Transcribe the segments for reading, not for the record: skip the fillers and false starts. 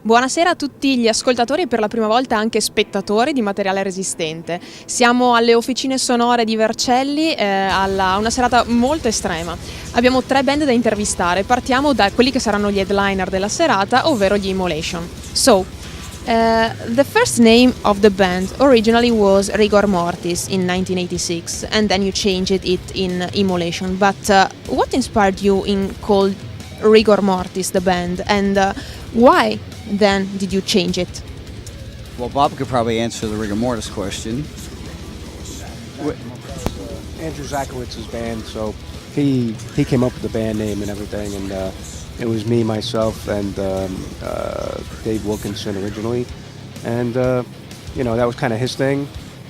Buonasera a tutti gli ascoltatori e per la prima volta anche spettatori di Materiale Resistente. Siamo alle Officine Sonore di Vercelli, a una serata molto estrema. Abbiamo 3 band da intervistare. Partiamo da quelli che saranno gli headliner della serata, ovvero gli Immolation. The first name of the band originally was Rigor Mortis in 1986, and then you changed it in Immolation. But what inspired you in called Rigor Mortis, the band, and why then did you change it? Well, Bob could probably answer the rigor mortis question. Andrew Zakowitz's band, so he came up with the band name and everything, and it was me, myself, and Dave Wilkinson originally, and that was kind of his thing,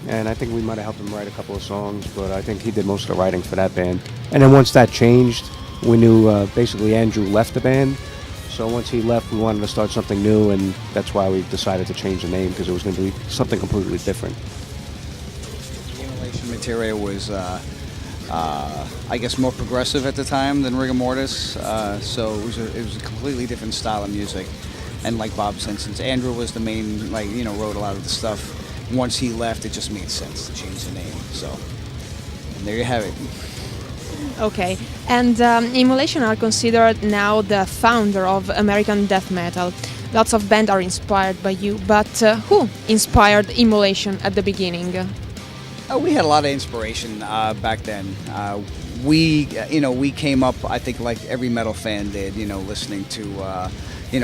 and I think we might have helped him write a couple of songs, but I think he did most of the writing for that band. And then once that changed, we knew basically Andrew left the band. So once he left, we wanted to start something new, and that's why we decided to change the name, because it was going to be something completely different. The Immolation material was, I guess, more progressive at the time than rigor mortis. So it was a completely different style of music. And like Bob said, since Andrew was the main, wrote a lot of the stuff, once he left, it just made sense to change the name. So, and there you have it. Okay, and Immolation are considered now the founder of American death metal. Lots of bands are inspired by you, but who inspired Immolation at the beginning? We had a lot of inspiration back then. We came up, I think, like every metal fan did, listening to,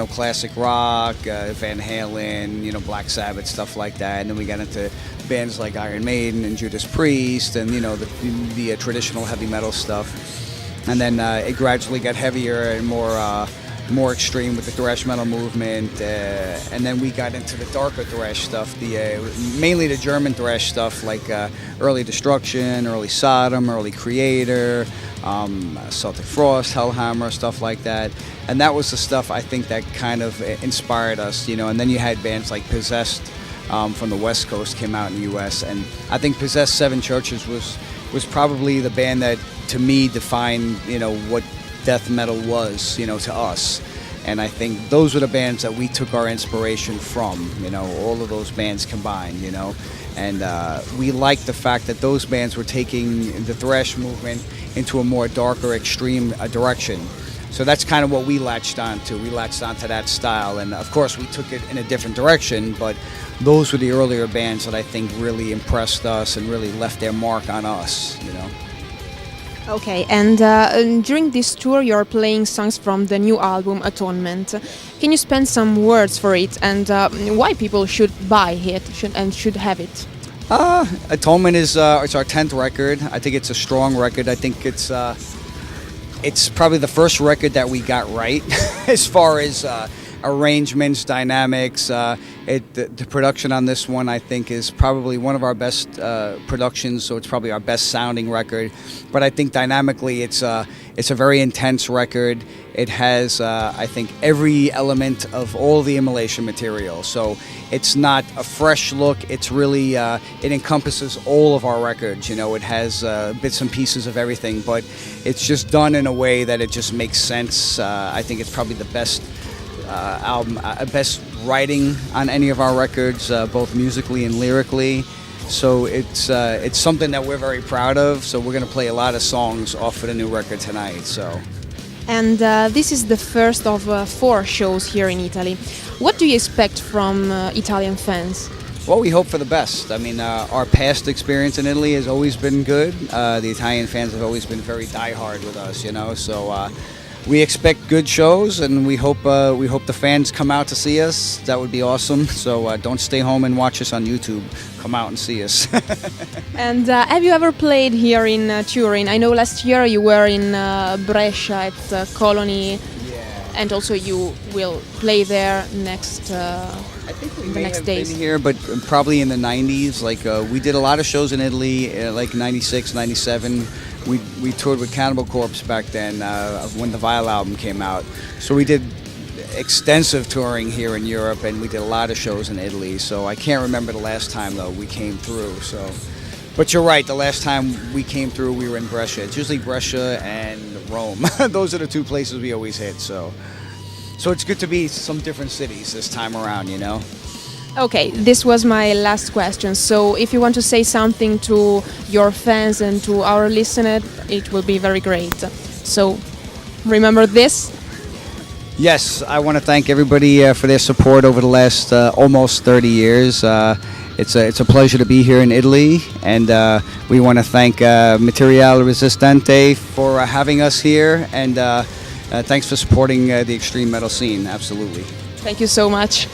classic rock, Van Halen, Black Sabbath, stuff like that. And then we got into bands like Iron Maiden and Judas Priest and, the traditional heavy metal stuff. And then it gradually got heavier and more extreme with the thrash metal movement. And then we got into the darker thrash stuff, mainly the German thrash stuff like Early Destruction, Early Sodom, Early Creator, Celtic Frost, Hellhammer, stuff like that. And that was the stuff I think that kind of inspired us, And then you had bands like Possessed from the West Coast came out in the U.S. And I think Possessed Seven Churches was probably the band that, to me, defined, what death metal was, to us. And I think those were the bands that we took our inspiration from, all of those bands combined, And we liked the fact that those bands were taking the thrash movement into a more darker, extreme direction. So that's kind of what we latched onto. We latched onto that style, and of course we took it in a different direction, but those were the earlier bands that I think really impressed us and really left their mark on us, Okay, and during this tour you're playing songs from the new album Atonement. Can you spend some words for it and why people should buy it and should have it? Atonement is it's our 10th record. I think it's a strong record. I think it's probably the first record that we got right as far as arrangements, dynamics. The production on this one, I think, is probably one of our best productions, so it's probably our best sounding record. But I think dynamically it's a very intense record. It has, I think, every element of all the Immolation material. So it's not a fresh look. It's really, it encompasses all of our records. It has bits and pieces of everything, but it's just done in a way that it just makes sense. I think it's probably the best album, best writing on any of our records, both musically and lyrically. So it's something that we're very proud of. So we're going to play a lot of songs off of the new record tonight. So. And this is the first of 4 shows here in Italy. What do you expect from Italian fans? Well, we hope for the best. I mean, our past experience in Italy has always been good. The Italian fans have always been very diehard with us, So we expect good shows, and we hope the fans come out to see us. That would be awesome. So don't stay home and watch us on YouTube. Come out and see us. And have you ever played here in Turin? I know last year you were in Brescia at Colony, and also you will play there next. I think we the may next have days. been here, but probably in the 90s. Like we did a lot of shows in Italy, like 96, 97. We toured with Cannibal Corpse back then when the Vile album came out. So we did extensive touring here in Europe, and we did a lot of shows in Italy. So I can't remember the last time though we came through. So, but you're right. The last time we came through, we were in Brescia. It's usually Brescia and Rome. Those are the 2 places we always hit. So So it's good to be some different cities this time around, you know. Okay, this was my last question. So if you want to say something to your fans and to our listeners, it will be very great. So remember this. Yes, I want to thank everybody for their support over the last almost 30 years. It's a pleasure to be here in Italy, and we want to thank Materiale Resistente for having us here, and thanks for supporting the extreme metal scene. Absolutely. Thank you so much.